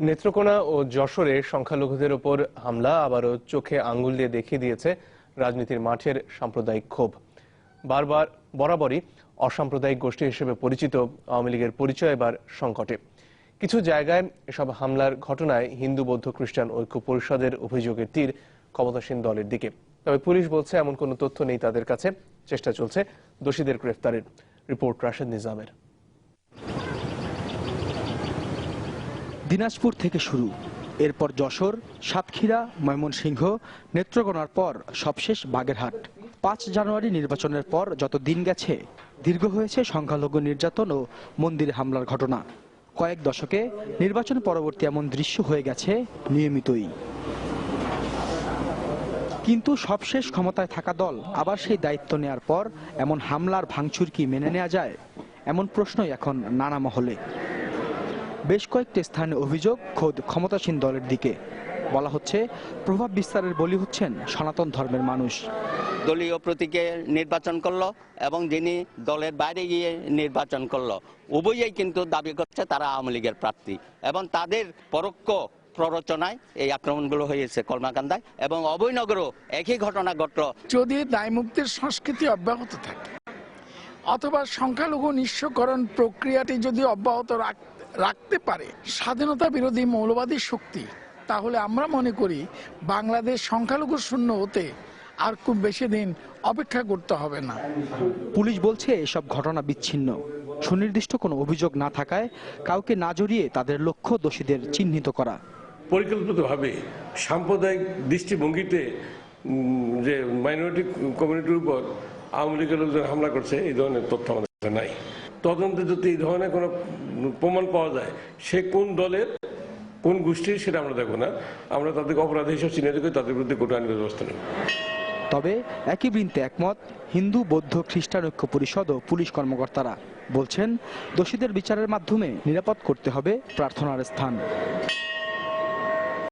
নেত্রকোনা ও যশোরে সংখ্যালঘুদের ওপর হামলা আবারও চোখে আঙ্গুল দিয়ে দেখিয়ে দিয়েছে রাজনীতির মাঠের সাম্প্রদায়িক ক্ষোভ। বরাবরই অসাম্প্রদায়িক গোষ্ঠী হিসেবে পরিচিত আওয়ামী লীগের পরিচয় এবার সংকটে। কিছু জায়গায় এসব হামলার ঘটনায় হিন্দু বৌদ্ধ খ্রিস্টান ঐক্য পরিষদের অভিযোগের তীর ক্ষমতাসীন দলের দিকে। তবে পুলিশ বলছে এমন কোনো তথ্য নেই তাদের কাছে। চেষ্টা চলছে দোষীদের গ্রেফতারের। রিপোর্ট রাশেদ নিজামের। দিনাজপুর থেকে শুরু, এরপর যশোর, সাতক্ষীরা, ময়মনসিংহ, নেত্রকোনার পর সবশেষ বাগেরহাট। ৫ জানুয়ারি নির্বাচনের পর যত দিন গেছে দীর্ঘ হয়েছে সংখ্যালঘু নির্যাতন ও মন্দিরে হামলার ঘটনা। কয়েক দশকে নির্বাচন পরবর্তী এমন দৃশ্য হয়ে গেছে নিয়মিতই। কিন্তু সবশেষ ক্ষমতায় থাকা দল আবার সেই দায়িত্ব নেয়ার পর এমন হামলার ভাঙচুর কি মেনে নেওয়া যায়? এমন প্রশ্নই এখন নানা মহলে। বেশ কয়েকটি স্থানে অভিযোগ খোদ ক্ষমতাসীন দলের দিকে। বলা হচ্ছে প্রভাব বিস্তারের বলি হচ্ছেন সনাতন ধর্মের মানুষ। দলীয় প্রতীকে নির্বাচন করলো এবং যিনি দলের বাইরে গিয়ে নির্বাচন করলো, উভয়ই কিন্তু দাবি করছে তারা আওয়ামী লীগের প্রার্থী এবং তাদের পরোক্ষ প্ররোচনায় এই আক্রমণগুলো হয়েছে কলমাকান্দায় এবং অভয়নগরও একই ঘটনা ঘটল। যদি দায়মুক্তির সংস্কৃতি অব্যাহত থাকে অথবা সংখ্যালঘু নিঃস্বকরণ প্রক্রিয়াটি যদি অব্যাহত রাখতে পারে স্বাধীনতা বিরোধী মৌলবাদী শক্তি, তাহলে আমরা মনে করি বাংলাদেশ সংখ্যালঘু শূন্য হতে আর খুব বেশি দিন অপেক্ষা করতে হবে না। পুলিশ বলছে এসব ঘটনা বিচ্ছিন্ন, সুনির্দিষ্ট কোনো অভিযোগ না থাকায় কাউকে না জড়িয়ে তাদের লক্ষ্য দোষীদের চিহ্নিত করা। পরিকল্পিতভাবে সাম্প্রদায়িক দৃষ্টিভঙ্গিতে যে মাইনরিটি কমিউনিটির উপর আওয়ামী লীগের লোকজন হামলা করছে, এই ধরনের তথ্য আমাদের কাছে নাই। তদন্তে যদি এই ধরনের কোনো প্রমাণ পাওয়া যায় সে কোন দলের কোন গোষ্ঠীর, সেটা আমরা দেখবো না। আমরা তাদেরকে অপরাধী হিসেবে চিহ্নিত করে তাদের বিরুদ্ধে কঠোর আইনি ব্যবস্থা নেব। তবে একই বৃন্তে একমত হিন্দু বৌদ্ধ খ্রিস্টান ঐক্য পরিষদ ও পুলিশ কর্মকর্তারা। বলছেন দোষীদের বিচারের মাধ্যমে নিরাপদ করতে হবে প্রার্থনার স্থান।